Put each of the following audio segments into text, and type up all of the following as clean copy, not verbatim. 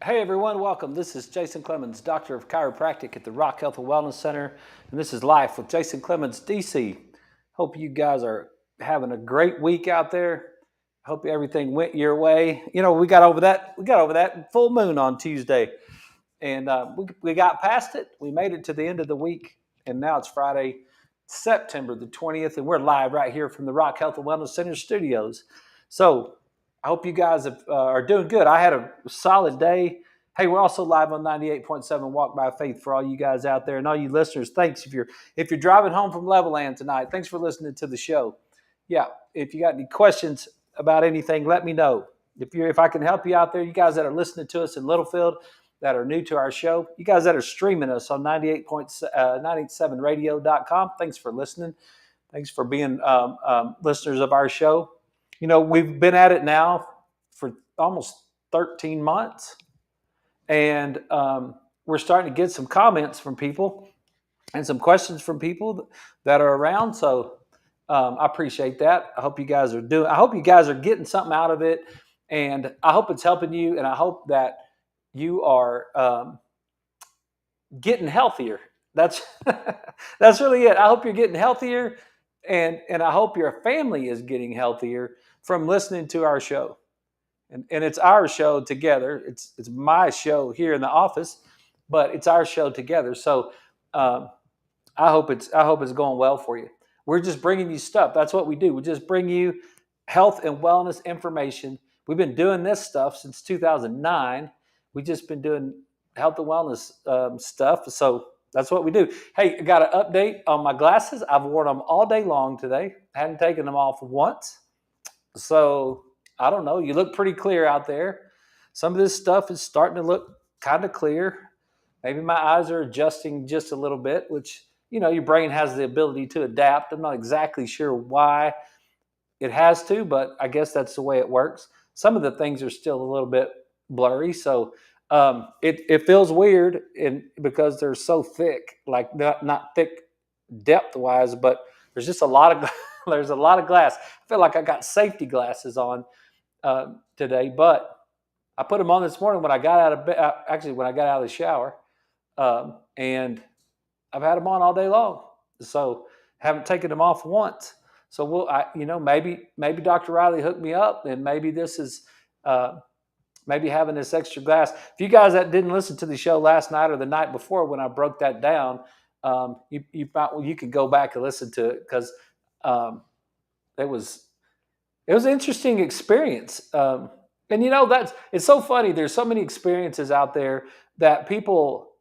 Hey everyone, welcome. This is Jason Clemmons, Doctor of Chiropractic at the Rock Health and Wellness Center, and this is Life with Jason Clemmons, DC. Hope you guys are having a great week out there. Hope everything went your way. You know, we got over that full moon on Tuesday, and we got past it. We made it to the end of the week, and now it's Friday, September the 20th, and we're live right here from the Rock Health and Wellness Center studios. So I hope you guys are doing good. I had a solid day. Hey, we're also live on 98.7 Walk by Faith for all you guys out there and all you listeners. Thanks if you're driving home from Levelland tonight. Thanks for listening to the show. Yeah, if you got any questions about anything, let me know. If I can help you out there, you guys that are listening to us in Littlefield that are new to our show, you guys that are streaming us on 987radio.com, thanks for listening. Thanks for being listeners of our show. You know, we've been at it now for almost 13 months, and we're starting to get some comments from people and some questions from people that are around. So I appreciate that. I hope you guys are getting something out of it, and I hope it's helping you, and I hope that you are getting healthier. That's that's really it. I hope you're getting healthier, and I hope your family is getting healthier from listening to our show. And it's our show together. It's my show here in the office, but it's our show together. So I hope it's going well for you. We're just bringing you stuff. That's what we do. We just bring you health and wellness information. We've been doing this stuff since 2009. We've just been doing health and wellness stuff. So that's what we do. Hey, I got an update on my glasses. I've worn them all day long today. I hadn't taken them off once. So I don't know. You look pretty clear out there. Some of this stuff is starting to look kind of clear. Maybe my eyes are adjusting just a little bit, which, you know, your brain has the ability to adapt. I'm not exactly sure why it has to, but I guess that's the way it works. Some of the things are still a little bit blurry. So it feels weird because they're so thick, like not thick depth wise, but there's just a lot of there's a lot of glass. I feel like I got safety glasses on today, but I put them on this morning when I got out of bed. Actually, when I got out of the shower, and I've had them on all day long. So haven't taken them off once. So maybe Dr. Riley hooked me up, and maybe this is maybe having this extra glass. If you guys that didn't listen to the show last night or the night before when I broke that down, you could go back and listen to it because it was an interesting experience. And you know, it's so funny. There's so many experiences out there that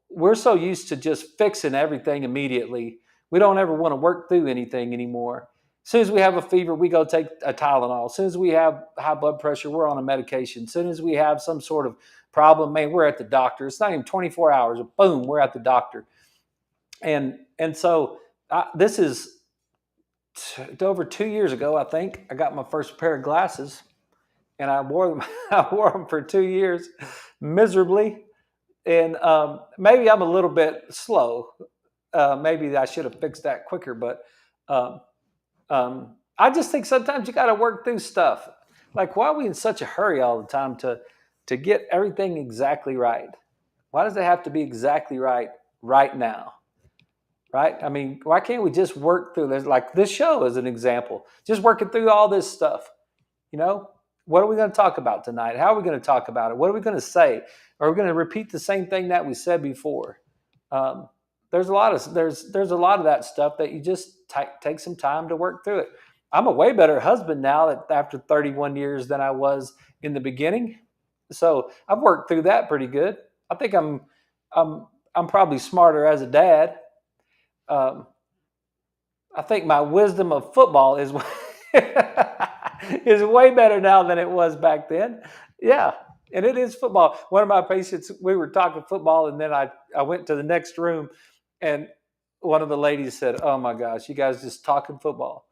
we're so used to just fixing everything immediately. We don't ever want to work through anything anymore. As soon as we have a fever, we go take a Tylenol. As soon as we have high blood pressure, we're on a medication. As soon as we have some sort of problem, man, we're at the doctor. It's not even 24 hours. Boom, we're at the doctor. And so this is over 2 years ago, I think. I got my first pair of glasses, and I wore them. I wore them for 2 years, miserably. And maybe I'm a little bit slow. Maybe I should have fixed that quicker. But I just think sometimes you got to work through stuff. Like, why are we in such a hurry all the time to get everything exactly right? Why does it have to be exactly right now? Right? I mean, why can't we just work through this? Like this show is an example. Just working through all this stuff. You know, what are we going to talk about tonight? How are we going to talk about it? What are we going to say? Are we going to repeat the same thing that we said before? There's a lot of that stuff that you just take some time to work through it. I'm a way better husband now after 31 years than I was in the beginning. So I've worked through that pretty good. I think I'm probably smarter as a dad. I think my wisdom of football is is way better now than it was back then. Yeah, and it is football. One of my patients, we were talking football, and then I went to the next room, and one of the ladies said, "Oh my gosh, you guys just talking football."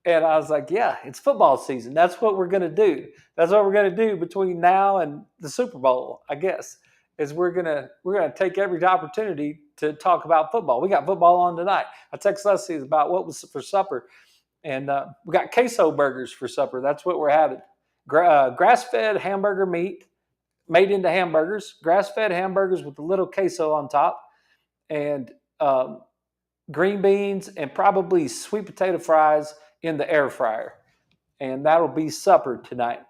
And I was like, "Yeah, it's football season. That's what we're going to do. That's what we're going to do between now and the Super Bowl, I guess, is we're going to take every opportunity to talk about football. We got football on tonight. I texted Leslie about what was for supper, and we got queso burgers for supper. That's what we're having. Grass-fed hamburger meat, made into hamburgers, grass-fed hamburgers with a little queso on top, and green beans, and probably sweet potato fries in the air fryer. And that'll be supper tonight.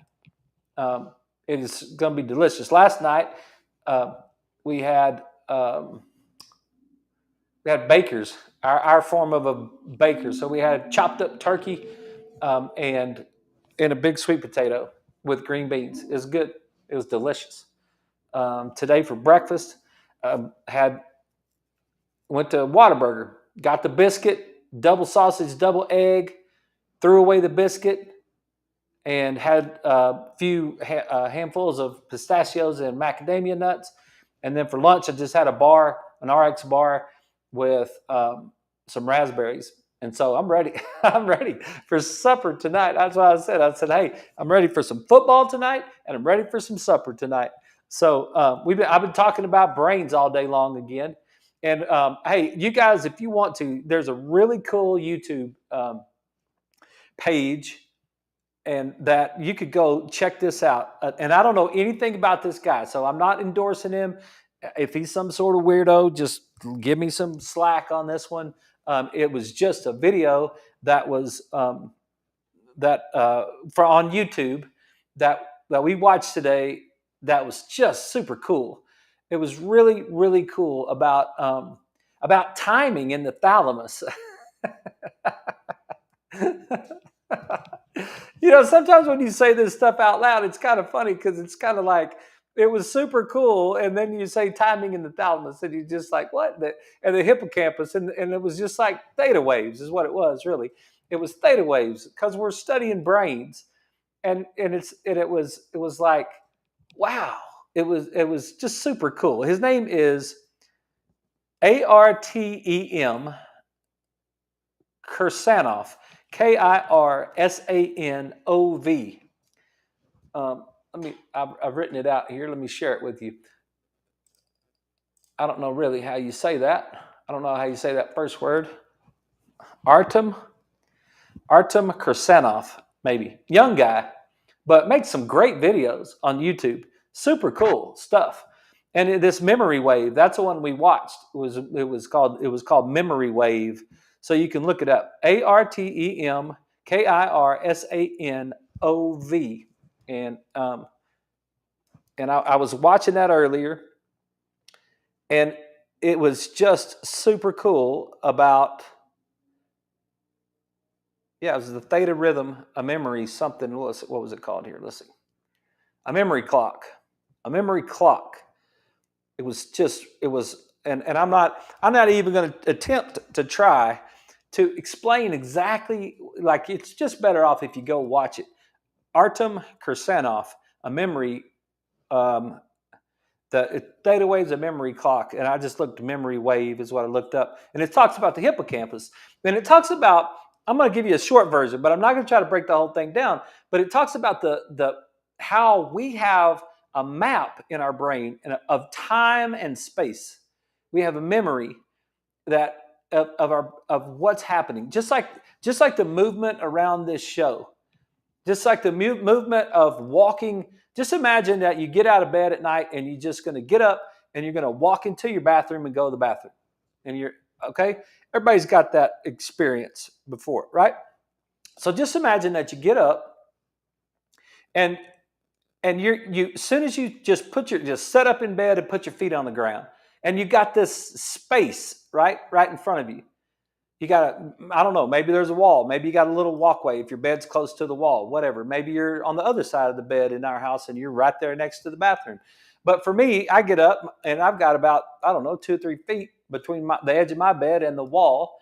It is going to be delicious. Last night, we had bakers, our form of a baker. So we had chopped up turkey and a big sweet potato with green beans. It was good. It was delicious. Today for breakfast, went to Whataburger, got the biscuit, double sausage, double egg, threw away the biscuit, and had a few handfuls of pistachios and macadamia nuts. And then for lunch, I just had an RX bar with some raspberries. And so I'm ready. I'm ready for supper tonight. That's what I said, hey, I'm ready for some football tonight, and I'm ready for some supper tonight. So I've been talking about brains all day long again. And hey, you guys, if you want to, there's a really cool YouTube page, and that you could go check this out. And I don't know anything about this guy, so I'm not endorsing him. If he's some sort of weirdo, just give me some slack on this one. It was just a video that was on YouTube that we watched today. That was just super cool. It was really, really cool about timing in the thalamus. Sometimes when you say this stuff out loud, it's kind of funny because it's kind of like it was super cool, and then you say timing in the thalamus, and you're just like, what? And the hippocampus, and it was just like theta waves is what it was, really. It was theta waves because we're studying brains, and it was like, wow, it was just super cool. His name is Artem Kirsanov. Kirsanov. I've written it out here. Let me share it with you. I don't know really how you say that. I don't know how you say that first word. Artem Kirsanov, maybe. Young guy, but makes some great videos on YouTube. Super cool stuff. And this memory wave, that's the one we watched. It was called Memory Wave. So you can look it up. Artem Kirsanov. And I was watching that earlier, and it was just super cool about, it was the theta rhythm, a memory something. What was it called here? Let's see. A memory clock. It was, and I'm not even going to attempt to try to explain exactly, like, it's just better off if you go watch it. Artem Kirsanov, a memory, the theta waves, a memory clock. And I just looked, memory wave is what I looked up. And it talks about the hippocampus. And it talks about, I'm going to give you a short version, but I'm not going to try to break the whole thing down. But it talks about the how we have a map in our brain of time and space. We have a memory that of what's happening, just like the movement around this show, just like the movement of walking. Just imagine that you get out of bed at night and you're just going to get up and you're going to walk into your bathroom and go to the bathroom, and you're okay. Everybody's got that experience before, right? So just imagine that you get up and you as soon as you just set up in bed and put your feet on the ground, and you got this space right in front of you. You got I don't know, maybe there's a wall. Maybe you got a little walkway if your bed's close to the wall, whatever. Maybe you're on the other side of the bed in our house and you're right there next to the bathroom. But for me, I get up and I've got about, 2 or 3 feet between the edge of my bed and the wall.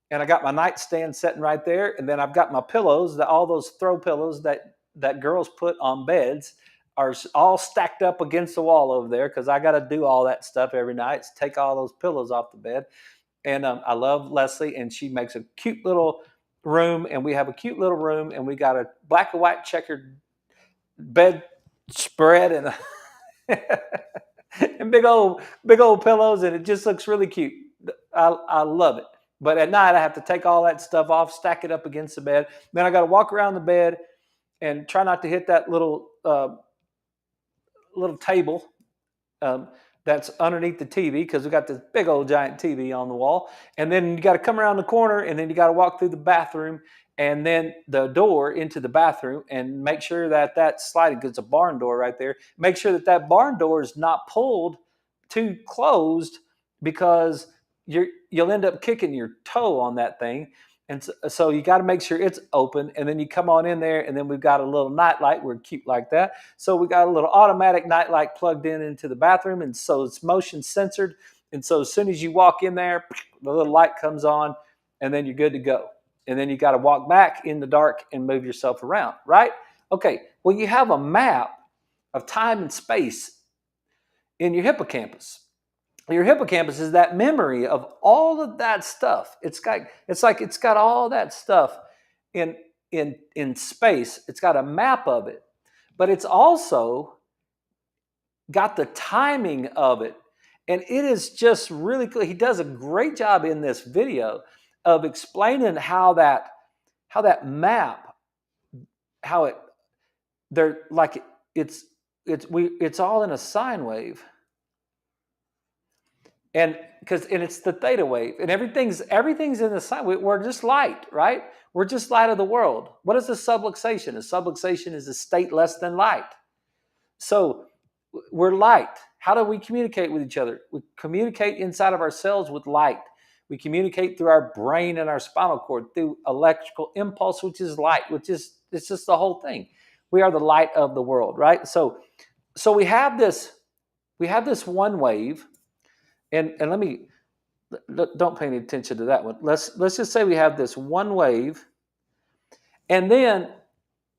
And I got my nightstand sitting right there. And then I've got my pillows, all those throw pillows that girls put on beds are all stacked up against the wall over there, because I got to do all that stuff every night. Take all those pillows off the bed. And I love Leslie, and she makes a cute little room, and we have a cute little room, and we got a black and white checkered bed spread and and big old pillows, and it just looks really cute. I love it. But at night, I have to take all that stuff off, stack it up against the bed. Then I got to walk around the bed and try not to hit that little little table that's underneath the TV, because we got this big old giant TV on the wall. And then you got to come around the corner, and then you got to walk through the bathroom, and then the door into the bathroom, and make sure that that's sliding, because it's a barn door right there. Make sure that that barn door is not pulled too closed, because you'll end up kicking your toe on that thing. And so you got to make sure it's open, and then you come on in there, and then we've got a little night light. We're cute like that. So we got a little automatic night light plugged in into the bathroom, and so it's motion censored. And so as soon as you walk in there, the little light comes on, and then you're good to go. And then you got to walk back in the dark and move yourself around, right? Okay, well, you have a map of time and space in your hippocampus. Your hippocampus is that memory of all of that stuff. It's got all that stuff in space. It's got a map of it, but it's also got the timing of it. And it is just really cool. He does a great job in this video of explaining how that map, how it, they're like, it's all in a sine wave. And it's the theta wave, and everything's in the sine. We're just light, right? We're just light of the world. What is a subluxation? A subluxation is a state less than light. So we're light. How do we communicate with each other? We communicate inside of ourselves with light. We communicate through our brain and our spinal cord through electrical impulse, which is light, it's just the whole thing. We are the light of the world, right? So we have this one wave. And let me, don't pay any attention to that one. Let's just say we have this one wave, and then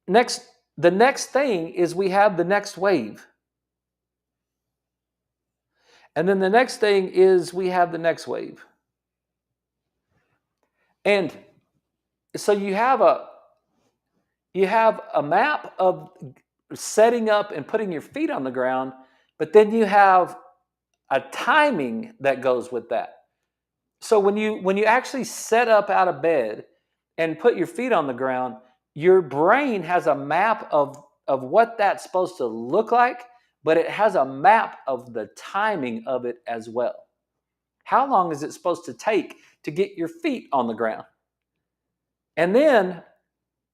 the next thing is we have the next wave, and then the next thing is we have the next wave. And so you have a map of setting up and putting your feet on the ground, but then you have a timing that goes with that. So when you actually set up out of bed and put your feet on the ground, your brain has a map of what that's supposed to look like, but it has a map of the timing of it as well. How long is it supposed to take to get your feet on the ground? And then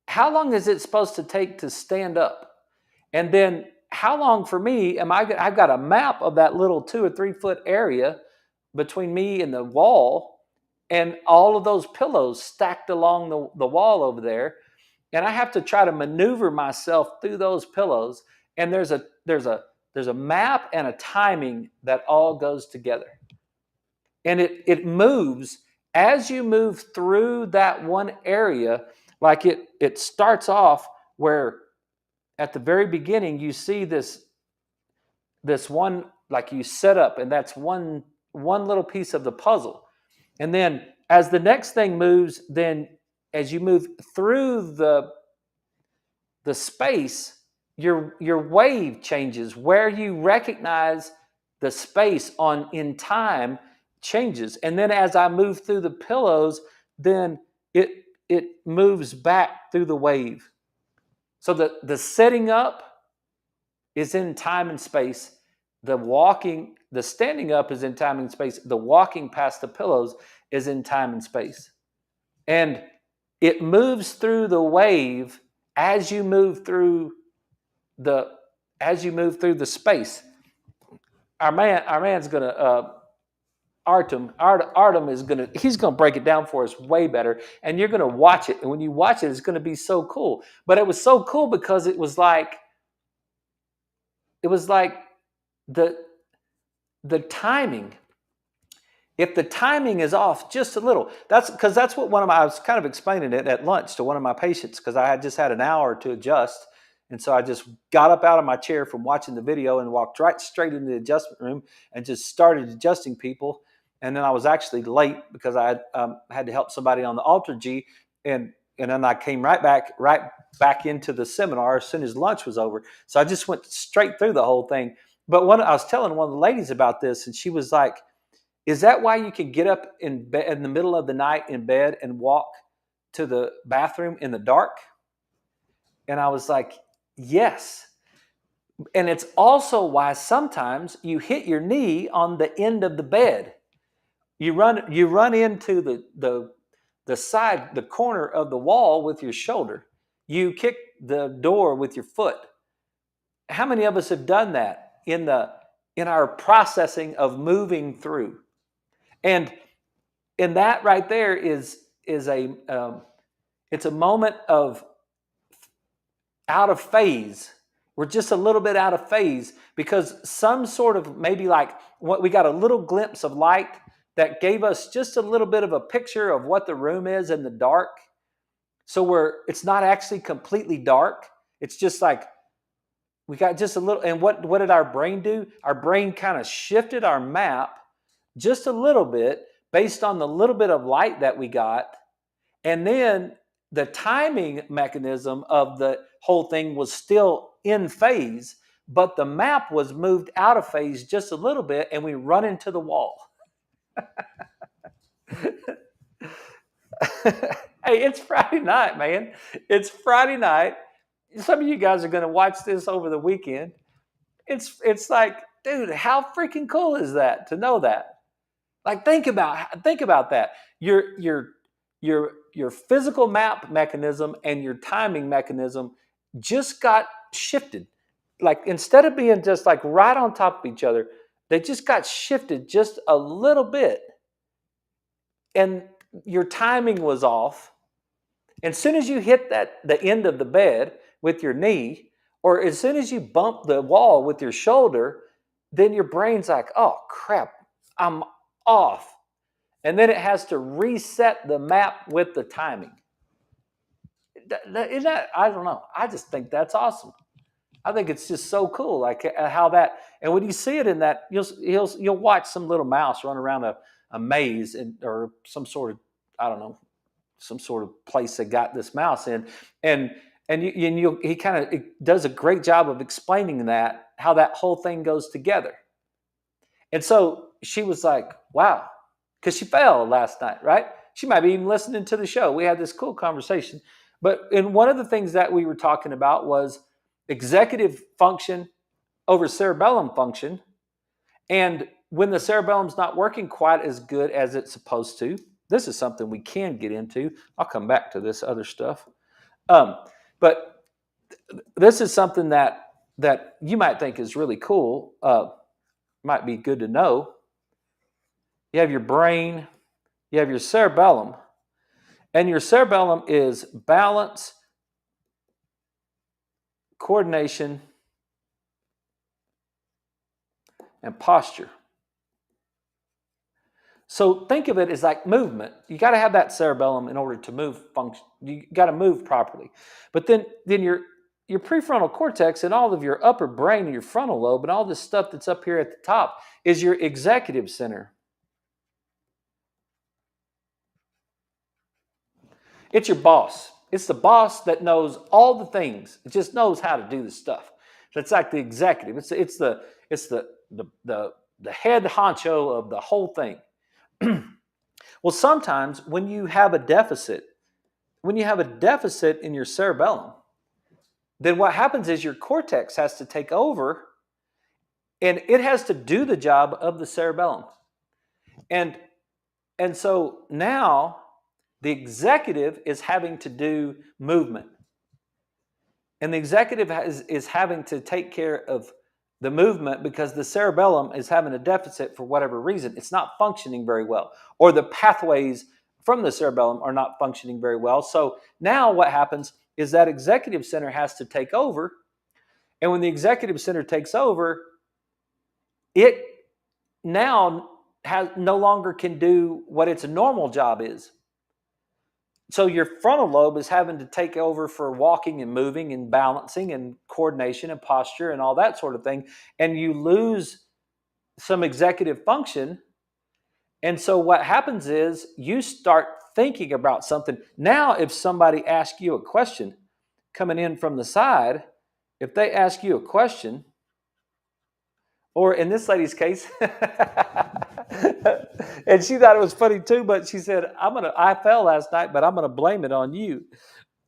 how long is it supposed to take to stand up? And then how long for me I've got a map of that little 2 or 3 foot area between me and the wall, and all of those pillows stacked along the wall over there, and I have to try to maneuver myself through those pillows. And there's a map and a timing that all goes together, and it moves as you move through that one area. Like it starts off where at the very beginning you see this one, like you set up, and that's one little piece of the puzzle. And then as the next thing moves, then as you move through the space, your wave changes. Where you recognize the space in time changes. And then as I move through the pillows, then it moves back through the wave. So the setting up is in time and space. The standing up is in time and space. The walking past the pillows is in time and space. And it moves through the wave as you move through the space. Our man's gonna Artem is he's gonna break it down for us way better, and you're gonna watch it. And when you watch it, it's gonna be so cool. But it was so cool because it was like the timing. If the timing is off just a little, that's what I was kind of explaining it at lunch to one of my patients, because I had just had an hour to adjust. And so I just got up out of my chair from watching the video and walked right straight into the adjustment room and just started adjusting people. And then I was actually late because I had to help somebody on the Alter G, and then I came right back into the seminar as soon as lunch was over. So I just went straight through the whole thing. But I was telling one of the ladies about this, and she was like, "Is that why you can get up in the middle of the night in bed and walk to the bathroom in the dark?" And I was like, "Yes." And it's also why sometimes you hit your knee on the end of the bed. You run into the side, the corner of the wall with your shoulder. You kick the door with your foot. How many of us have done that in our processing of moving through? And that right there is it's a moment of out of phase. We're just a little bit out of phase because some sort of maybe like what we got a little glimpse of light that gave us just a little bit of a picture of what the room is in the dark. So it's not actually completely dark. It's just like we got just a little. And what did our brain do? Our brain kind of shifted our map just a little bit based on the little bit of light that we got. And then the timing mechanism of the whole thing was still in phase, but the map was moved out of phase just a little bit, and we run into the wall. Hey, it's Friday night, man. It's Friday night. Some of you guys are going to watch this over the weekend. It's like, dude, how freaking cool is that to know that? Like, think about that. Your physical map mechanism and your timing mechanism just got shifted. Like, instead of being just like right on top of each other, they just got shifted just a little bit. And your timing was off. And as soon as you hit the end of the bed with your knee, or as soon as you bump the wall with your shoulder, then your brain's like, oh crap, I'm off. And then it has to reset the map with the timing. Isn't that, I don't know. I just think that's awesome. I think it's just so cool, like how that. And when you see it in that, you'll watch some little mouse run around a maze or some sort of, I don't know, some sort of place that got this mouse in, and he kind of does a great job of explaining that how that whole thing goes together. And so she was like, wow, because she fell last night, right? She might be even listening to the show. We had this cool conversation. But one of the things that we were talking about was executive function over cerebellum function. And when the cerebellum's not working quite as good as it's supposed to, this is something we can get into. I'll come back to this other stuff. But this is something that you might think is really cool. Might be good to know. You have your brain, you have your cerebellum, and your cerebellum is balance, coordination, and posture. So think of it as like movement. You got to have that cerebellum in order to move function. You got to move properly. But then your prefrontal cortex and all of your upper brain and your frontal lobe and all this stuff that's up here at the top is your executive center. It's your boss. It's the boss that knows all the things. It just knows how to do the stuff. That's like the executive. It's the head honcho of the whole thing. Well, sometimes when you have a deficit in your cerebellum, then what happens is your cortex has to take over, and it has to do the job of the cerebellum. And so now the executive is having to do movement. And the executive is having to take care of the movement because the cerebellum is having a deficit for whatever reason. It's not functioning very well, or the pathways from the cerebellum are not functioning very well. So now what happens is that executive center has to take over. And when the executive center takes over, it now no longer can do what its normal job is. So your frontal lobe is having to take over for walking and moving and balancing and coordination and posture and all that sort of thing. And you lose some executive function. And so what happens is you start thinking about something. Now, if somebody asks you a question coming in from the side, if they ask you a question, or in this lady's case, and she thought it was funny too, but she said, I fell last night, but I'm going to blame it on you.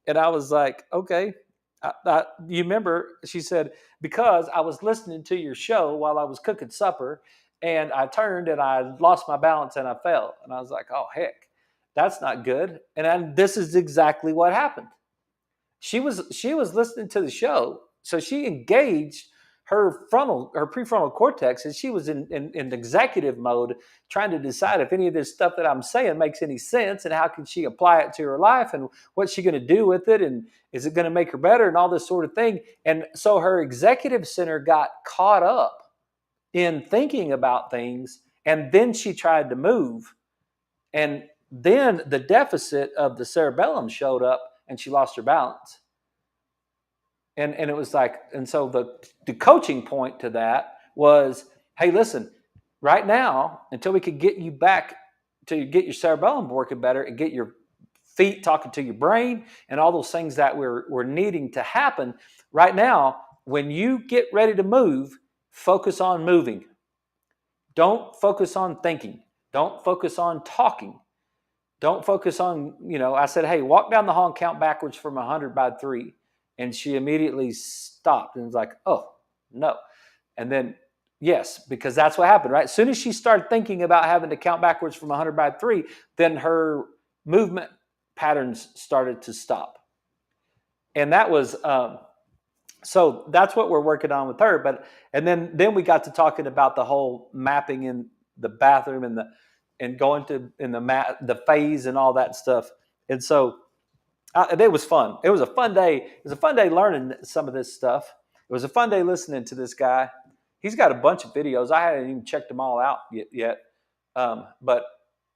And I was like, okay. You remember, she said, because I was listening to your show while I was cooking supper, and I turned and I lost my balance and I fell. And I was like, oh, heck, that's not good. And this is exactly what happened. She was listening to the show, so she engaged her prefrontal cortex, and she was in executive mode, trying to decide if any of this stuff that I'm saying makes any sense, and how can she apply it to her life, and what's she going to do with it, and is it going to make her better, and all this sort of thing. And so her executive center got caught up in thinking about things, and then she tried to move, and then the deficit of the cerebellum showed up, and she lost her balance. And it was like, and so the coaching point to that was, hey, listen, right now, until we could get you back to get your cerebellum working better and get your feet talking to your brain and all those things that we're needing to happen right now, when you get ready to move, focus on moving. Don't focus on thinking. Don't focus on talking. Don't focus on, I said, hey, walk down the hall and count backwards from 100 by 3. And she immediately stopped and was like, oh, no. And then, yes, because that's what happened, right? As soon as she started thinking about having to count backwards from 100 by 3, then her movement patterns started to stop. And that was, so that's what we're working on with her. And then we got to talking about the whole mapping in the bathroom and going to in the phase and all that stuff. And so it was fun. It was a fun day. It was a fun day learning some of this stuff. It was a fun day listening to this guy. He's got a bunch of videos. I hadn't even checked them all out yet. But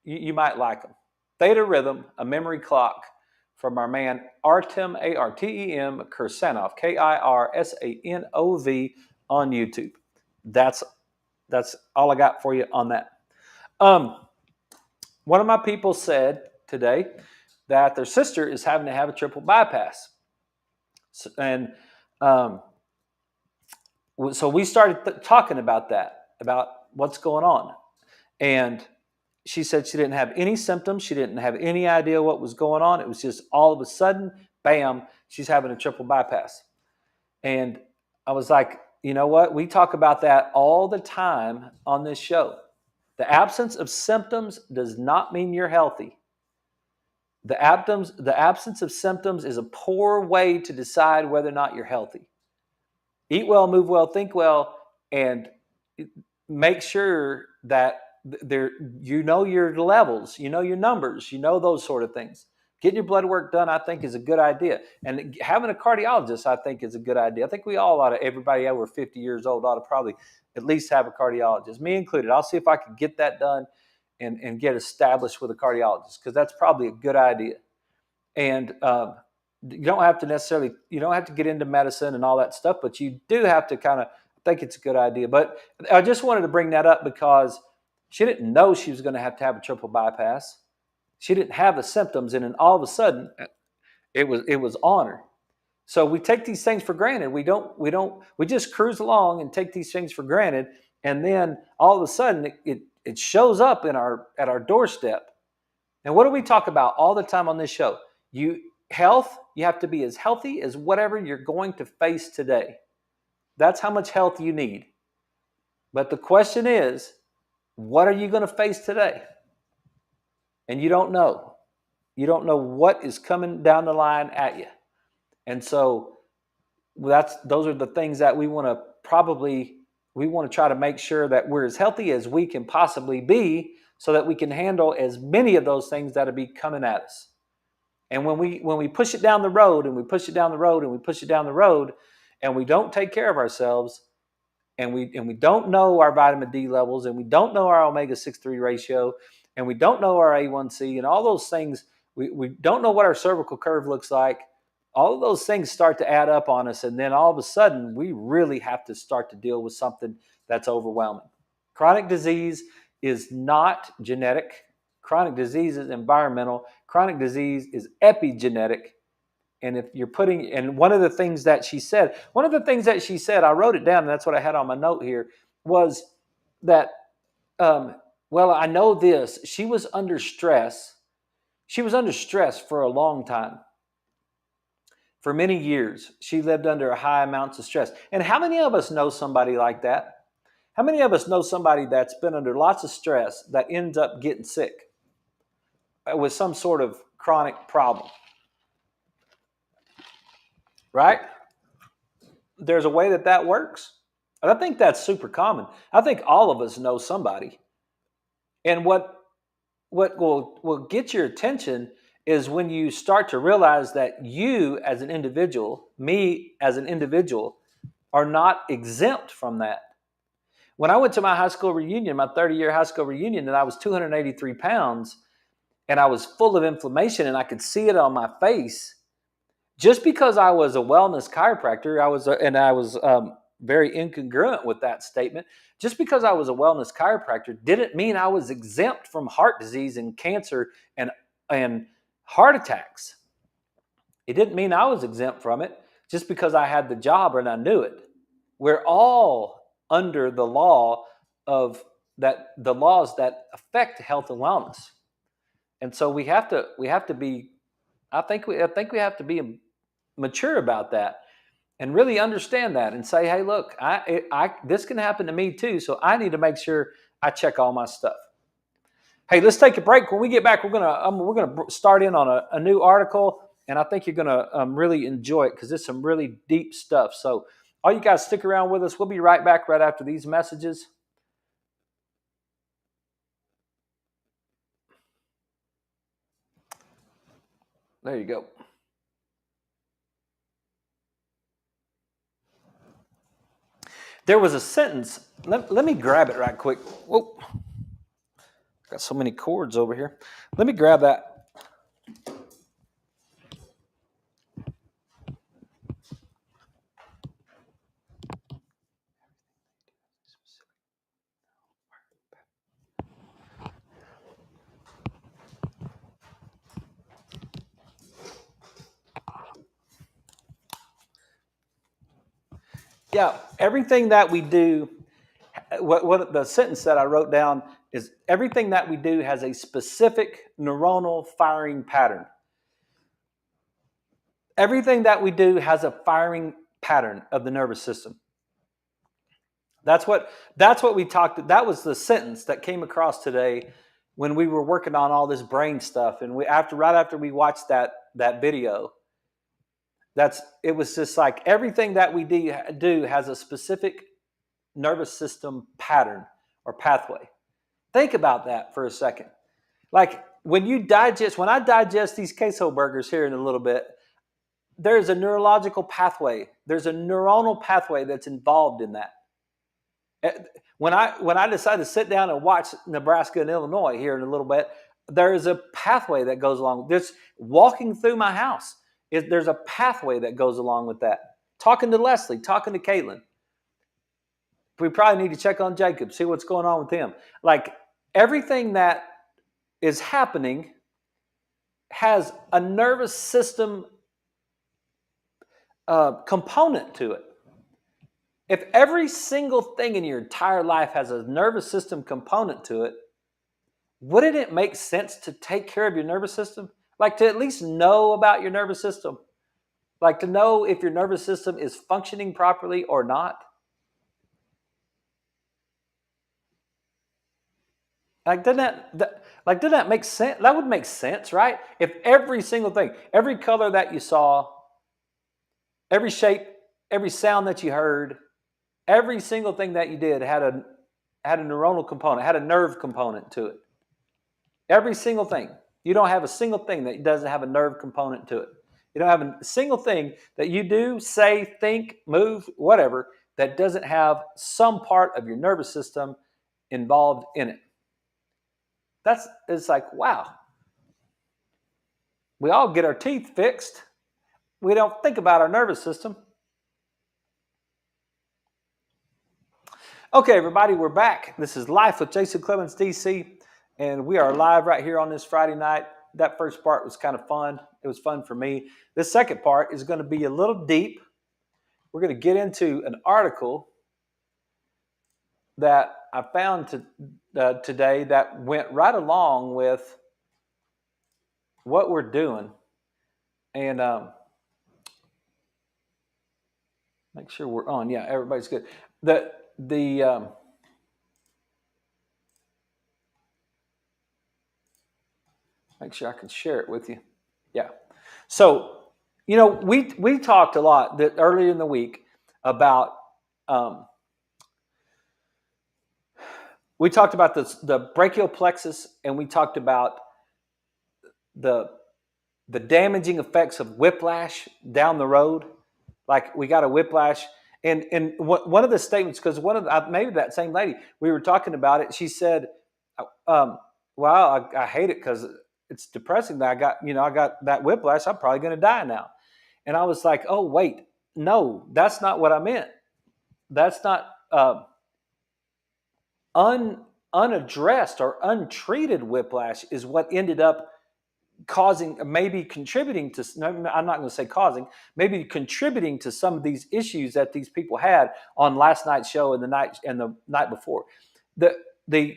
you might like them. Theta Rhythm, a memory clock from our man Artem, Artem Kirsanov, Kirsanov on YouTube. That's all I got for you on that. One of my people said today that their sister is having to have a triple bypass. And so we started talking about that, about what's going on. And she said she didn't have any symptoms. She didn't have any idea what was going on. It was just all of a sudden, bam, she's having a triple bypass. And I was like, you know what? We talk about that all the time on this show. The absence of symptoms does not mean you're healthy. The absence of symptoms is a poor way to decide whether or not you're healthy. Eat well, move well, think well, and make sure that you know your levels, you know your numbers, you know those sort of things. Getting your blood work done, I think, is a good idea. And having a cardiologist, I think, is a good idea. I think we all ought to, everybody over 50 years old ought to probably at least have a cardiologist, me included. I'll see if I can get that done and get established with a cardiologist, because that's probably a good idea. And you don't have to get into medicine and all that stuff, but you do have to kind of think it's a good idea. But I just wanted to bring that up because she didn't know she was going to have a triple bypass. She didn't have the symptoms, and then all of a sudden it was on her. So we take these things for granted. We just cruise along and take these things for granted, and then all of a sudden it shows up at our doorstep. And what do we talk about all the time on this show? You have to be as healthy as whatever you're going to face today. That's how much health you need. But the question is, what are you going to face today? And you don't know. You don't know what is coming down the line at you. And so those are the things that we want to try to make sure that we're as healthy as we can possibly be, so that we can handle as many of those things that will be coming at us. And when we push it down the road, and we push it down the road, and we push it down the road, and we don't take care of ourselves, and we don't know our vitamin D levels, and we don't know our omega-6-3 ratio, and we don't know our A1C, and all those things, we don't know what our cervical curve looks like. All of those things start to add up on us, and then all of a sudden, we really have to start to deal with something that's overwhelming. Chronic disease is not genetic. Chronic disease is environmental. Chronic disease is epigenetic. And if you're and one of the things that she said, I wrote it down, and that's what I had on my note here, was that, I know this. She was under stress. She was under stress for a long time. for many years. She lived under high amounts of stress. And how many of us know somebody like that? How many of us know somebody that's been under lots of stress that ends up getting sick with some sort of chronic problem? Right? There's a way that works. And I think that's super common. I think all of us know somebody. And what will get your attention is when you start to realize that you as an individual, me as an individual, are not exempt from that. When I went to my high school reunion, my 30-year high school reunion, and I was 283 pounds, and I was full of inflammation, and I could see it on my face, just because I was a wellness chiropractor, I was very incongruent with that statement. Just because I was a wellness chiropractor didn't mean I was exempt from heart disease and cancer and heart attacks. It didn't mean I was exempt from it just because I had the job and I knew it. We're all under the laws that affect health and wellness, and so we have to be. I think we have to be mature about that and really understand that and say, hey, look, this can happen to me too, so I need to make sure I check all my stuff. Hey, let's take a break. When we get back, we're gonna start in on a new article, and I think you're gonna really enjoy it because it's some really deep stuff. So all you guys stick around with us. We'll be right back right after these messages. There you go. There was a sentence. Let me grab it right quick. Whoa. Got so many cords over here. Let me grab that. Yeah, everything that we do, what the sentence that I wrote down is everything that we do has a specific neuronal firing pattern. Everything that we do has a firing pattern of the nervous system. That's what we talked. That was the sentence that came across today when we were working on all this brain stuff, and right after we watched that video. It was just like everything that we do has a specific nervous system pattern or pathway. Think about that for a second. Like when I digest these queso burgers here in a little bit, there's a neurological pathway. There's a neuronal pathway that's involved in that. When I decide to sit down and watch Nebraska and Illinois here in a little bit, there is a pathway that goes along. This walking through my house. There's a pathway that goes along with that. Talking to Leslie, talking to Caitlin. We probably need to check on Jacob, see what's going on with him. Like everything that is happening has a nervous system component to it. If every single thing in your entire life has a nervous system component to it, wouldn't it make sense to take care of your nervous system? Like to at least know about your nervous system. Like to know if your nervous system is functioning properly or not. Like doesn't that make sense? That would make sense, right? If every single thing, every color that you saw, every shape, every sound that you heard, every single thing that you did had a neuronal component, had a nerve component to it. Every single thing. You don't have a single thing that doesn't have a nerve component to it. You don't have a single thing that you do, say, think, move, whatever, that doesn't have some part of your nervous system involved in it. It's like, wow. We all get our teeth fixed. We don't think about our nervous system. Okay, everybody, we're back. This is Life with Jason Clemmons, DC, and we are live right here on this Friday night. That first part was kind of fun. It was fun for me. This second part is going to be a little deep. We're going to get into an article that I found today that went right along with what we're doing. And Make sure we're on. Yeah, everybody's good. The make sure I can share it with you. Yeah. So, we talked a lot that earlier in the week about um, we talked about the brachial plexus, and we talked about the the damaging effects of whiplash down the road. Like we got a whiplash, and one of the statements, because maybe that same lady, we were talking about it. She said, um, "Well, I hate it because it's depressing that I got that whiplash. I'm probably going to die now." And I was like, "Oh wait, no, that's not what I meant. That's not unaddressed or untreated whiplash is what ended up causing, maybe contributing to, I'm not going to say causing, maybe contributing to some of these issues that these people had on last night's show and the night before. The the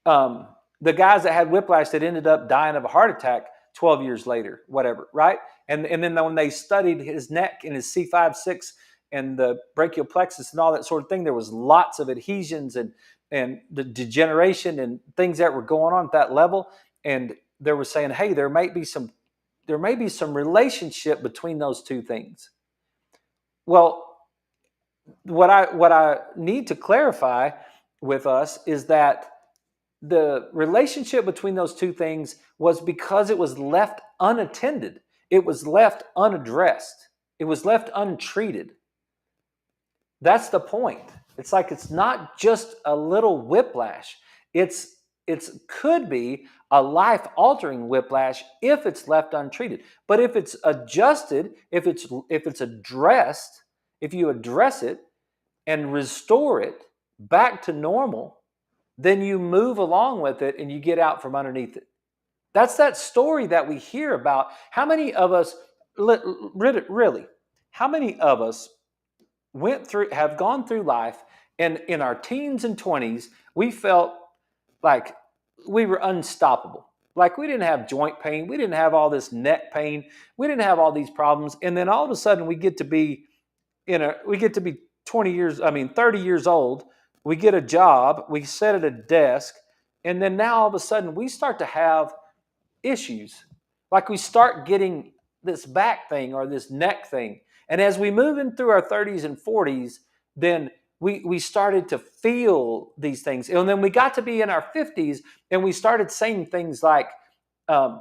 um, the guys that had whiplash that ended up dying of a heart attack 12 years later, whatever, right? And then when they studied his neck and his C5-6 and the brachial plexus and all that sort of thing, there was lots of adhesions and the degeneration and things that were going on at that level. And they were saying, hey, there may be some relationship between those two things. Well, what I need to clarify with us is that the relationship between those two things was because it was left unattended. It was left unaddressed. It was left untreated. That's the point. It's like it's not just a little whiplash. It could be a life-altering whiplash if it's left untreated. But if it's adjusted, if it's addressed, if you address it and restore it back to normal, then you move along with it and you get out from underneath it. That's that story that we hear about. How many of us, really, how many of us have gone through life, and in our teens and 20s, we felt like we were unstoppable. Like we didn't have joint pain, we didn't have all this neck pain, we didn't have all these problems, and then all of a sudden we get to be 30 years old, we get a job, we sit at a desk, and then now all of a sudden we start to have issues. Like we start getting this back thing or this neck thing. And as we move in through our 30s and 40s, then we started to feel these things. And then we got to be in our 50s and we started saying things like, I'm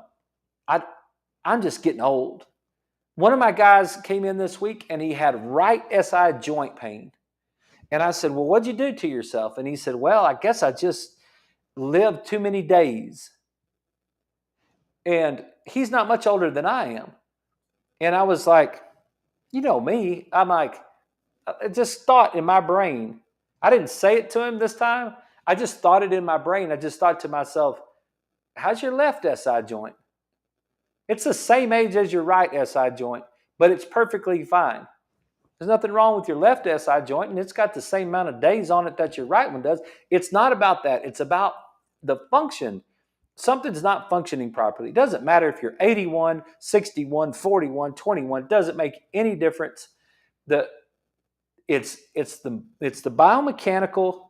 just getting old. One of my guys came in this week and he had right SI joint pain. And I said, well, what'd you do to yourself? And he said, well, I guess I just lived too many days. And he's not much older than I am. And I was like, you know me, I'm like, I just thought in my brain, I didn't say it to him this time. I just thought it in my brain. I just thought to myself, how's your left SI joint? It's the same age as your right SI joint, but it's perfectly fine. There's nothing wrong with your left SI joint, and it's got the same amount of days on it that your right one does. It's not about that. It's about the function. Something's not functioning properly. It doesn't matter if you're 81, 61, 41, 21. It doesn't make any difference. It's the biomechanical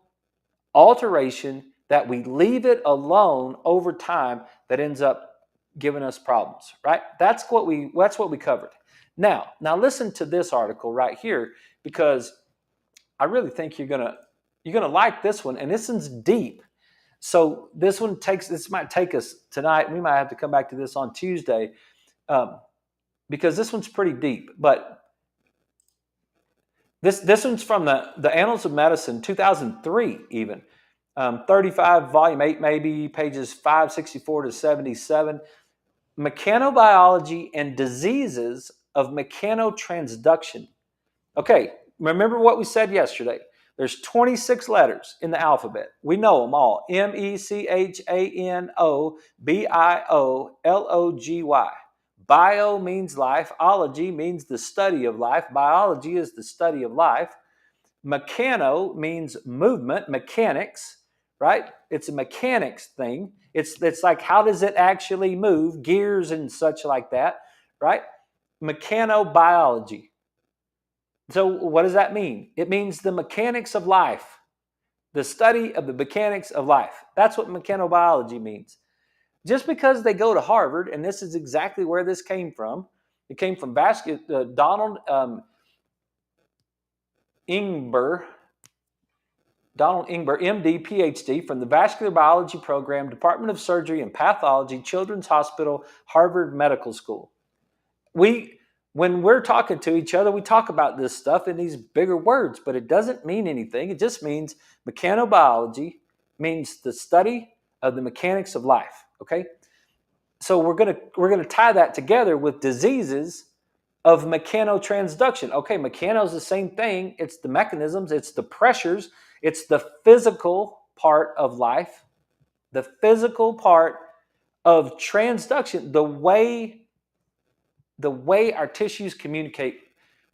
alteration that we leave it alone over time that ends up giving us problems, right? That's what we covered. Now listen to this article right here, because I really think you're gonna like this one, and this one's deep. So this might take us tonight. We might have to come back to this on Tuesday, because this one's pretty deep. But this one's from the Annals of Medicine, 2003, even 35, volume 8, maybe pages 564 to 77. Mechanobiology and diseases of mechanotransduction. Okay, remember what we said yesterday. There's 26 letters in the alphabet. We know them all. MECHANOBIOLOGY. Bio means life. Ology means the study of life. Biology is the study of life. Mechano means movement, mechanics, right? It's a mechanics thing. It's like, how does it actually move? Gears and such like that, right? Mechanobiology. So what does that mean? It means the mechanics of life, the study of the mechanics of life. That's what mechanobiology means. Just because they go to Harvard, and this is exactly where this came from. It came from Donald Ingber, MD, PhD, from the Vascular Biology Program, Department of Surgery and Pathology, Children's Hospital, Harvard Medical School. When we're talking to each other, we talk about this stuff in these bigger words, but it doesn't mean anything. It just means mechanobiology means the study of the mechanics of life. Okay, so we're gonna tie that together with diseases of mechanotransduction. Okay, mechano is the same thing. It's the mechanisms, it's the pressures, it's the physical part of life, the physical part of transduction, the way our tissues communicate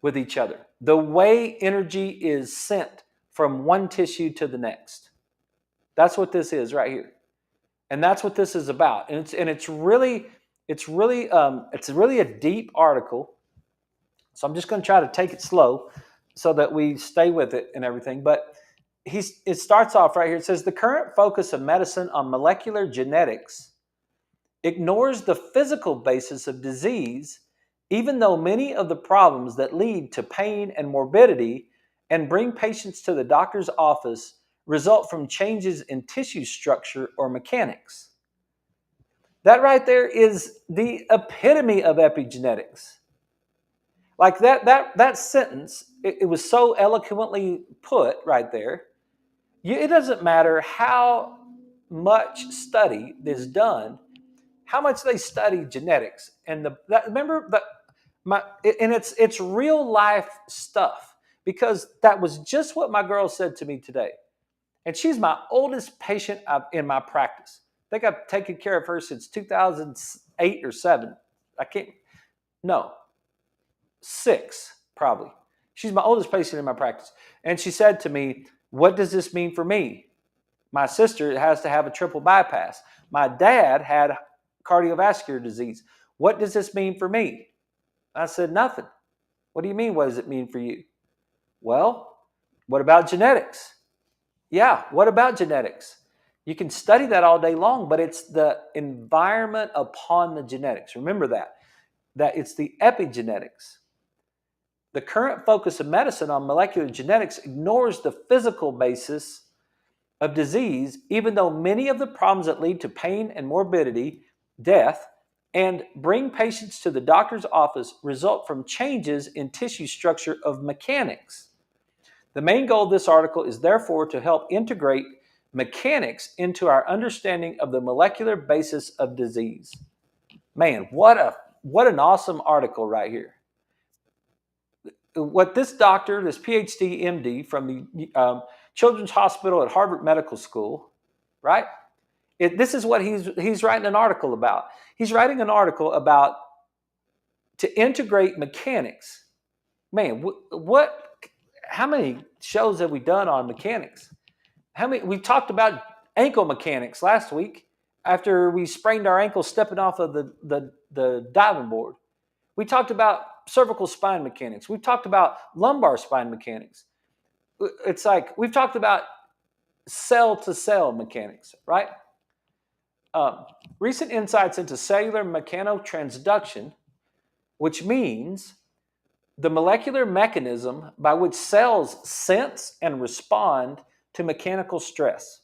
with each other, the way energy is sent from one tissue to the next. That's what this is right here, and that's what this is about. And it's really a deep article. So I'm just going to try to take it slow so that we stay with it and everything. But it starts off right here. It says the current focus of medicine on molecular genetics ignores the physical basis of disease, even though many of the problems that lead to pain and morbidity and bring patients to the doctor's office result from changes in tissue structure or mechanics. That right there is the epitome of epigenetics. Like that sentence, it was so eloquently put right there. It doesn't matter how much study is done, how much they study genetics, and it's real life stuff, because that was just what my girl said to me today, and she's my oldest patient in my practice. I think I've taken care of her since 2008 or 7. I can't. No. 6, probably. She's my oldest patient in my practice. And she said to me, what does this mean for me? My sister has to have a triple bypass. My dad had cardiovascular disease. What does this mean for me? I said, nothing. What do you mean, what does it mean for you? Well, what about genetics? Yeah, what about genetics? You can study that all day long, but it's the environment upon the genetics. Remember that it's the epigenetics. The current focus of medicine on molecular genetics ignores the physical basis of disease, even though many of the problems that lead to pain and morbidity, death, and bring patients to the doctor's office result from changes in tissue structure of mechanics. The main goal of this article is therefore to help integrate mechanics into our understanding of the molecular basis of disease. Man, what an awesome article right here. What this doctor, this PhD MD from the Children's Hospital at Harvard Medical School, right? This is what he's writing an article about. He's writing an article about to integrate mechanics. Man, how many shows have we done on mechanics? We talked about ankle mechanics last week after we sprained our ankle stepping off of the diving board. We talked about cervical spine mechanics. We've talked about lumbar spine mechanics. It's like we've talked about cell-to-cell mechanics, right? Recent insights into cellular mechanotransduction, which means the molecular mechanism by which cells sense and respond to mechanical stress.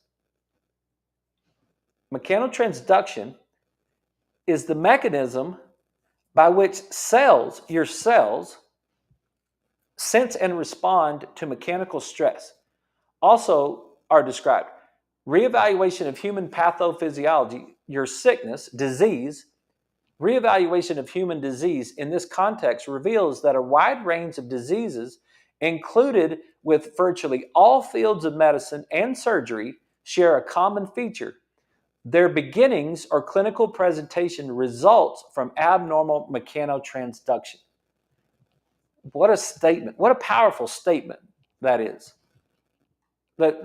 Mechanotransduction is the mechanism by which your cells, sense and respond to mechanical stress. Also are described reevaluation of human pathophysiology, your sickness, disease. Reevaluation of human disease in this context reveals that a wide range of diseases included with virtually all fields of medicine and surgery share a common feature. Their beginnings or clinical presentation results from abnormal mechanotransduction. What a statement. What a powerful statement that is. That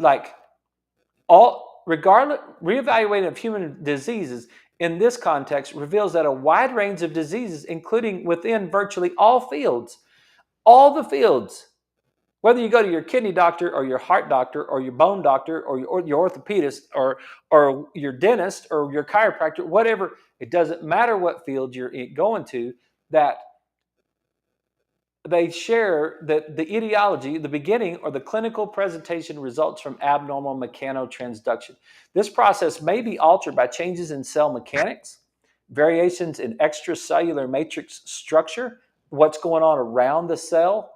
reevaluating of human diseases in this context reveals that a wide range of diseases, including within virtually all fields, all the fields Whether you go to your kidney doctor or your heart doctor or your bone doctor or your orthopedist or your dentist or your chiropractor, whatever, it doesn't matter what field you're going to, that they share that the etiology, the beginning, or the clinical presentation results from abnormal mechanotransduction. This process may be altered by changes in cell mechanics, variations in extracellular matrix structure, what's going on around the cell,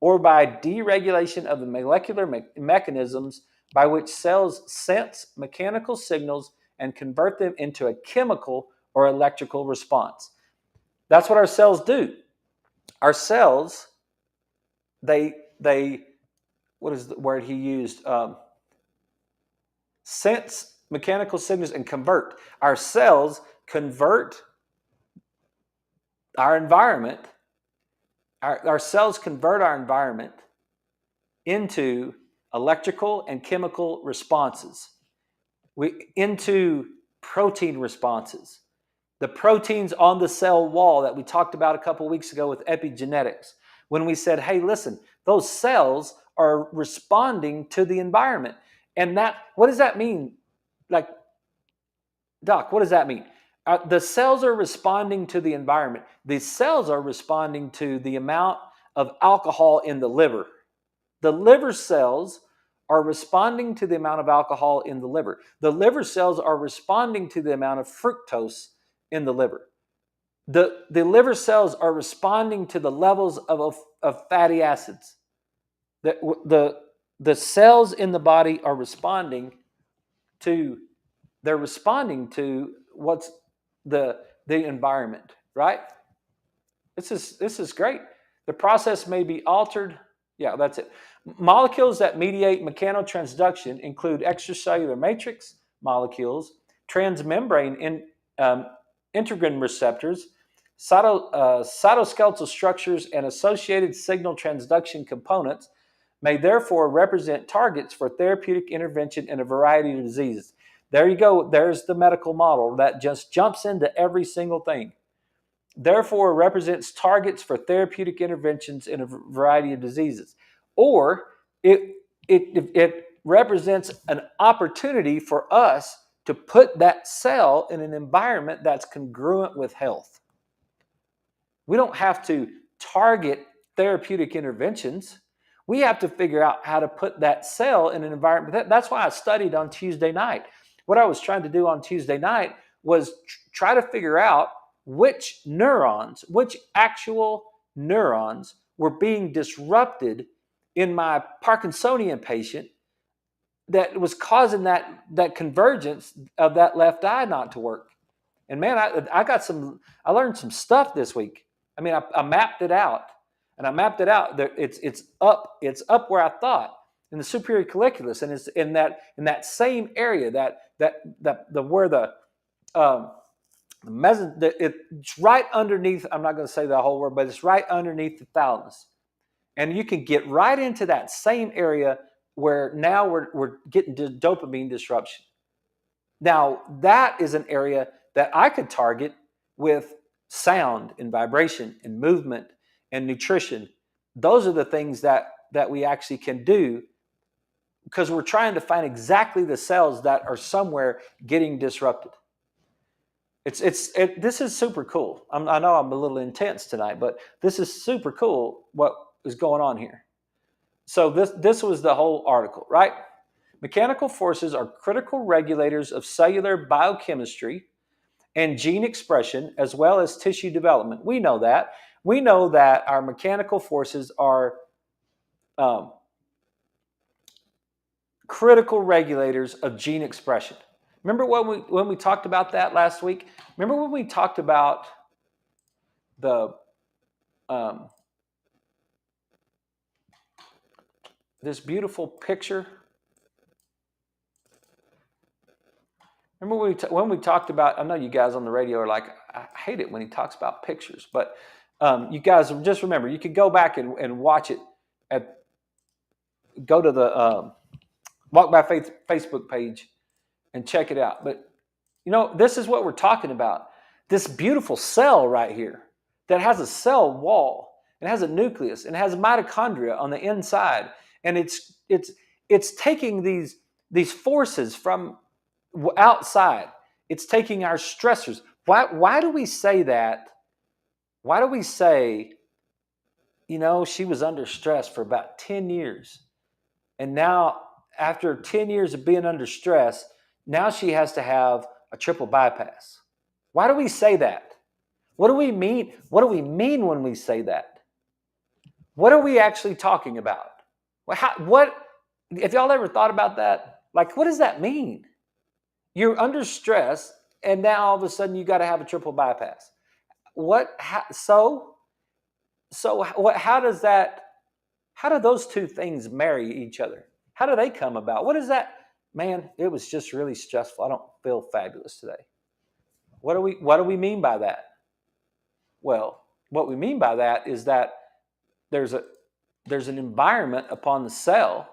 or by deregulation of the molecular mechanisms by which cells sense mechanical signals and convert them into a chemical or electrical response. That's what our cells do. Our cells, they what is the word he used? Sense mechanical signals and convert. Our cells convert our environment. Our cells convert our environment into electrical and chemical responses, into protein responses. The proteins on the cell wall that we talked about a couple weeks ago with epigenetics, when we said, hey, listen, those cells are responding to the environment. And what does that mean? Like, Doc, what does that mean? The cells are responding to the environment. The cells are responding to the amount of alcohol in the liver. The liver cells are responding to the amount of alcohol in the liver. The liver cells are responding to the amount of fructose in the liver. The liver cells are responding to the levels of fatty acids. The cells in the body are responding to what's the environment, right? This is great. The process may be altered. Yeah, that's it. Molecules that mediate mechanotransduction include extracellular matrix molecules, transmembrane integrin receptors, cytoskeletal structures, and associated signal transduction components may therefore represent targets for therapeutic intervention in a variety of diseases. There you go. There's the medical model that just jumps into every single thing. Therefore represents targets for therapeutic interventions in a variety of diseases. Or it represents an opportunity for us to put that cell in an environment that's congruent with health. We don't have to target therapeutic interventions. We have to figure out how to put that cell in an environment. That's why I studied on Tuesday night. What I was trying to do on Tuesday night was try to figure out which actual neurons were being disrupted in my Parkinsonian patient that was causing that convergence of that left eye not to work. And man, I learned some stuff this week. I mean, I mapped it out, and I mapped it out. It's up where I thought in the superior colliculus, and it's in that same area it's right underneath. I'm not going to say the whole word, but it's right underneath the thalamus, and you can get right into that same area where now we're getting to dopamine disruption. Now that is an area that I could target with sound and vibration and movement and nutrition. Those are the things that we actually can do, because we're trying to find exactly the cells that are somewhere getting disrupted. This is super cool. I know I'm a little intense tonight, but this is super cool what is going on here. So this was the whole article, right? Mechanical forces are critical regulators of cellular biochemistry and gene expression, as well as tissue development. We know that. We know that our mechanical forces are critical regulators of gene expression. Remember when we talked about that last week? Remember when we talked about the this beautiful picture? Remember when we talked about, I know you guys on the radio are like, I hate it when he talks about pictures, but you guys just remember, you could go back and watch it go to the Walk by Faith Facebook page and check it out. But this is what we're talking about. This beautiful cell right here that has a cell wall. It has a nucleus. And it has mitochondria on the inside. And it's taking these forces from outside. It's taking our stressors. Why do we say that? Why do we say, she was under stress for about 10 years. And now, after 10 years of being under stress, now she has to have a triple bypass. Why do we say that? What do we mean? What do we mean when we say that? What are we actually talking about? What? If y'all ever thought about that? Like, what does that mean? You're under stress, and now all of a sudden you got to have a triple bypass. What? So what? How does that? How do those two things marry each other? How do they come about? What is that? Man, it was just really stressful. I don't feel fabulous today. What do we mean by that? Well, what we mean by that is that there's an environment upon the cell,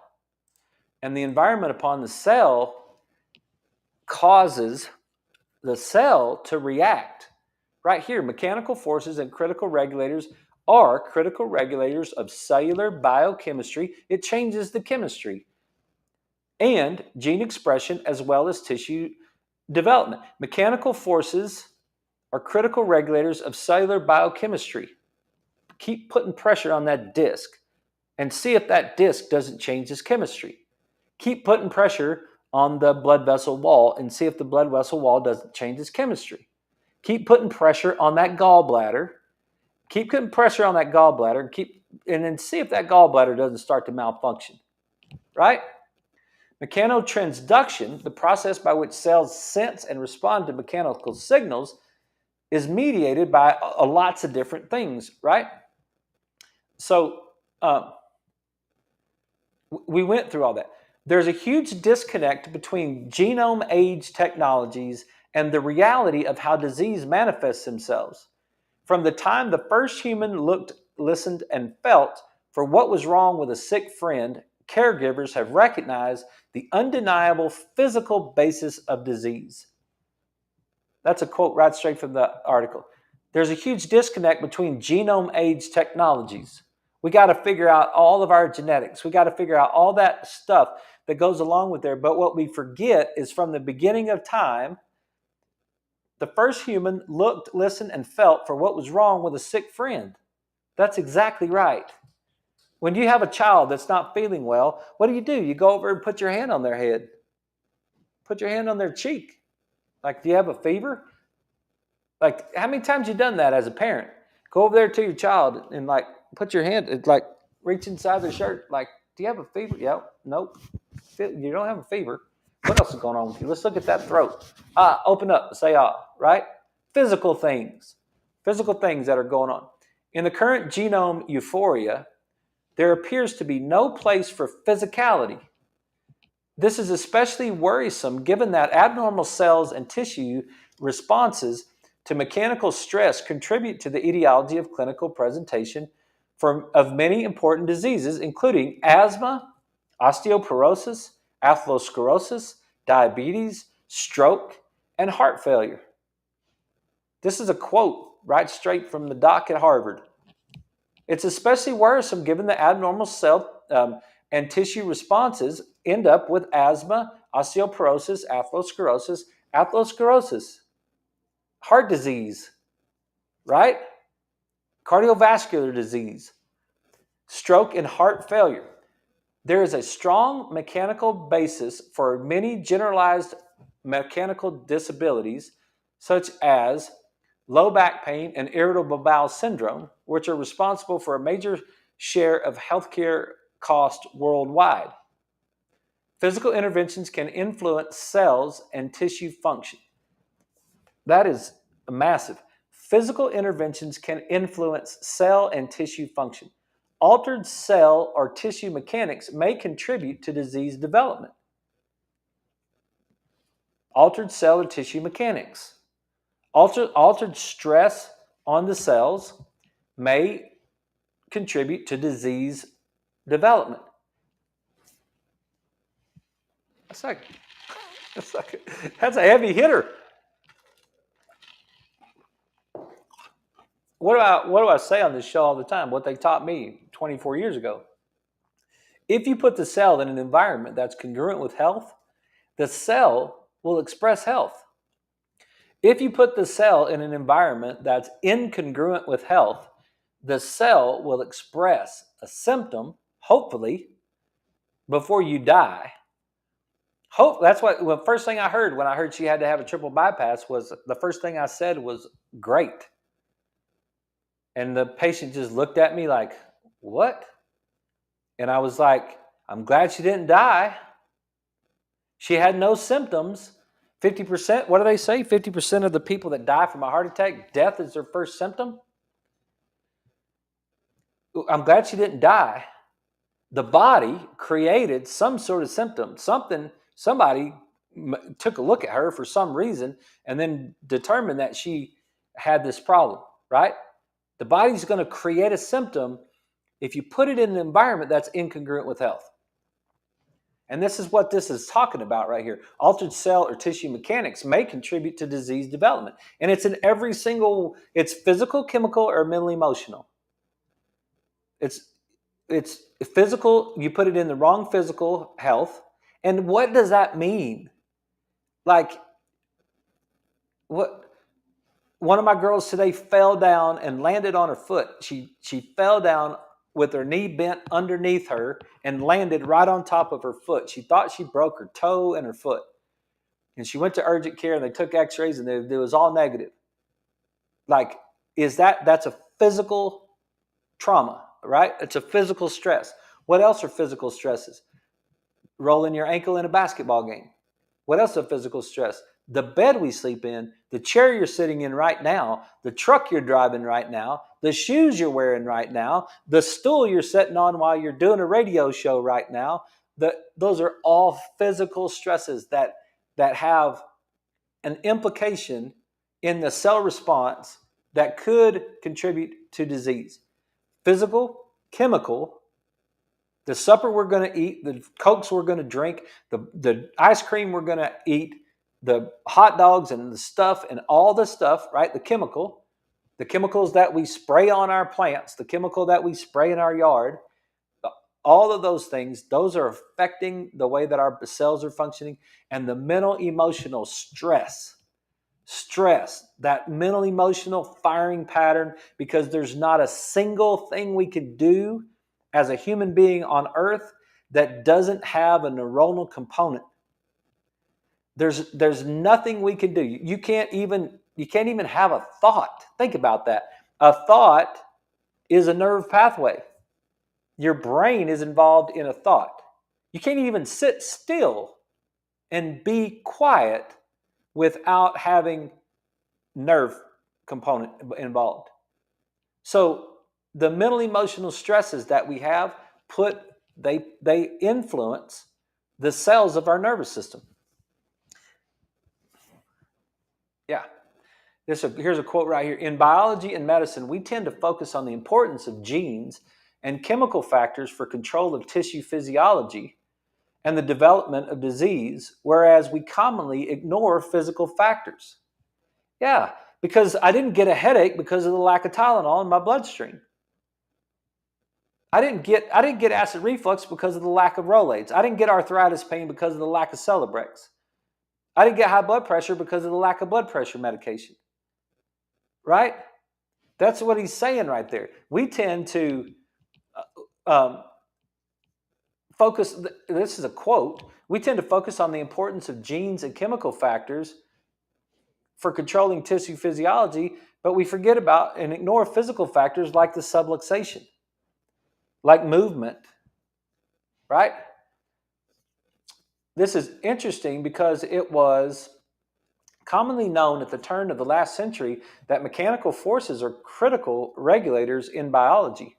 and the environment upon the cell causes the cell to react. Right here, mechanical forces and critical regulators are critical regulators of cellular biochemistry. It changes the chemistry and gene expression as well as tissue development. Mechanical forces are critical regulators of cellular biochemistry. Keep putting pressure on that disc and see if that disc doesn't change its chemistry. Keep putting pressure on the blood vessel wall and see if the blood vessel wall doesn't change its chemistry. Keep putting pressure on that gallbladder. Keep putting pressure on that gallbladder and then see if that gallbladder doesn't start to malfunction. Right? Mechanotransduction, the process by which cells sense and respond to mechanical signals, is mediated by lots of different things, right? So we went through all that. There's a huge disconnect between genome age technologies and the reality of how disease manifests themselves. From the time the first human looked, listened, and felt for what was wrong with a sick friend, caregivers have recognized the undeniable physical basis of disease. That's a quote right straight from the article. There's a huge disconnect between genome age technologies. We got to figure out all of our genetics. We got to figure out all that stuff that goes along with there. But what we forget is from the beginning of time, the first human looked, listened, and felt for what was wrong with a sick friend. That's exactly right. When you have a child that's not feeling well, what do? You go over and put your hand on their head. Put your hand on their cheek. Like, do you have a fever? Like, how many times you done that as a parent? Go over there to your child and like put your hand, like reach inside their shirt. Like, do you have a fever? Yep. Nope. You don't have a fever. What else is going on with you? Let's look at that throat. Open up. Say right? Physical things that are going on. In the current genome euphoria, there appears to be no place for physicality. This is especially worrisome given that abnormal cells and tissue responses to mechanical stress contribute to the etiology of clinical presentation of many important diseases, including asthma, osteoporosis, atherosclerosis, diabetes, stroke, and heart failure. This is a quote right straight from the doc at Harvard. It's especially worrisome given the abnormal cell and tissue responses end up with asthma, osteoporosis, atherosclerosis, heart disease, right? Cardiovascular disease, stroke, and heart failure. There is a strong mechanical basis for many generalized mechanical disabilities, such as low back pain and irritable bowel syndrome, which are responsible for a major share of healthcare cost worldwide. Physical interventions can influence cells and tissue function. That is massive. Physical interventions can influence cell and tissue function. Altered cell or tissue mechanics may contribute to disease development. Altered cell or tissue mechanics. Altered stress on the cells may contribute to disease development. That's a heavy hitter. what do I say on this show all the time? What they taught me 24 years ago. If you put the cell in an environment that's congruent with health, the cell will express health. If you put the cell in an environment that's incongruent with health, the cell will express a symptom, hopefully, before you die. That's what the first thing I heard when I heard she had to have a triple bypass was the first thing I said was great. And the patient just looked at me like, what? And I was like, I'm glad she didn't die. She had no symptoms. 50%, what do they say? 50% of the people that die from a heart attack, death is their first symptom. I'm glad she didn't die. The body created some sort of symptom. Somebody took a look at her for some reason and then determined that she had this problem, right? The body's going to create a symptom if you put it in an environment that's incongruent with health. And this is what this is talking about right here. Altered cell or tissue mechanics may contribute to disease development. And it's in every single, it's physical, chemical, or mental, emotional. It's physical, you put it in the wrong physical health. And what does that mean? Like, what? One of my girls today fell down and landed on her foot. She fell down with her knee bent underneath her and landed right on top of her foot. She thought she broke her toe and her foot. And she went to urgent care and they took x-rays and it was all negative. Like, that's a physical trauma, right? It's a physical stress. What else are physical stresses? Rolling your ankle in a basketball game. What else is physical stress? The bed we sleep in, the chair you're sitting in right now, the truck you're driving right now, the shoes you're wearing right now, the stool you're sitting on while you're doing a radio show right now. Those are all physical stresses that have an implication in the cell response that could contribute to disease. Physical, chemical, the supper we're going to eat, the Cokes we're going to drink, the ice cream we're going to eat, the hot dogs and the stuff and all the stuff, right? The chemicals that we spray on our plants, the chemical that we spray in our yard, all of those things, those are affecting the way that our cells are functioning. And the mental emotional stress, that mental emotional firing pattern, because there's not a single thing we can do as a human being on earth that doesn't have a neuronal component. There's nothing we can do. You can't even have a thought. Think about that. A thought is a nerve pathway. Your brain is involved in a thought. You can't even sit still and be quiet without having nerve component involved. So the mental emotional stresses that we have they influence the cells of our nervous system. Yeah. Here's a quote right here. In biology and medicine, we tend to focus on the importance of genes and chemical factors for control of tissue physiology and the development of disease, whereas we commonly ignore physical factors. Yeah, because I didn't get a headache because of the lack of Tylenol in my bloodstream. I didn't get acid reflux because of the lack of Rolaids. I didn't get arthritis pain because of the lack of Celebrex. I didn't get high blood pressure because of the lack of blood pressure medication. Right? That's what he's saying right there. We tend to focus, this is a quote, we tend to focus on the importance of genes and chemical factors for controlling tissue physiology, but we forget about and ignore physical factors like the subluxation, like movement, right? This is interesting because it was commonly known at the turn of the last century that mechanical forces are critical regulators in biology.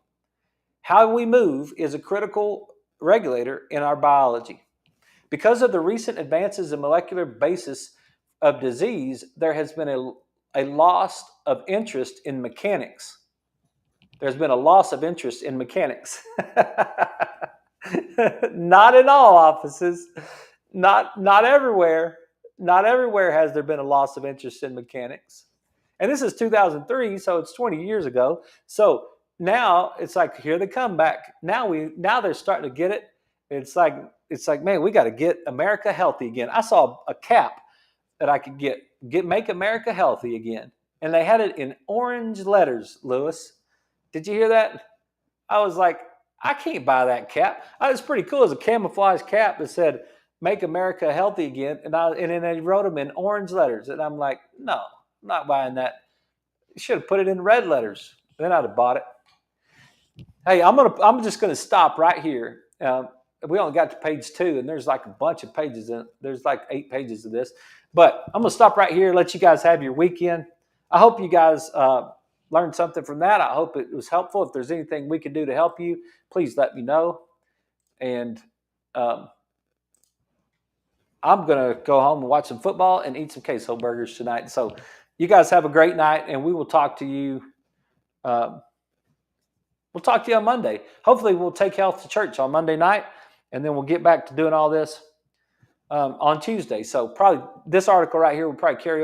How we move is a critical regulator in our biology. Because of the recent advances in molecular basis of disease, there has been a loss of interest in mechanics. There's been a loss of interest in mechanics. Not in all offices, not everywhere. Not everywhere has there been a loss of interest in mechanics. And this is 2003, so it's 20 years ago. So now it's like, here they come back. Now they're starting to get it. It's like, man, we got to get America healthy again. I saw a cap that I could get make America healthy again. And they had it in orange letters, Lewis. Did you hear that? I was like, I can't buy that cap. It was pretty cool. It was a camouflage cap that said, make America healthy again. And then they wrote them in orange letters. And I'm like, no, I'm not buying that. You should have put it in red letters. Then I'd have bought it. Hey, I'm just gonna stop right here. We only got to page 2, and there's like a bunch of pages in it. There's like 8 pages of this. But I'm gonna stop right here, let you guys have your weekend. I hope you guys learned something from that. I hope it was helpful. If there's anything we can do to help you, please let me know. And I'm going to go home and watch some football and eat some queso burgers tonight. So you guys have a great night, and we will talk to you. We'll talk to you on Monday. Hopefully we'll take health to church on Monday night, and then we'll get back to doing all this on Tuesday. So probably this article right here will probably carry over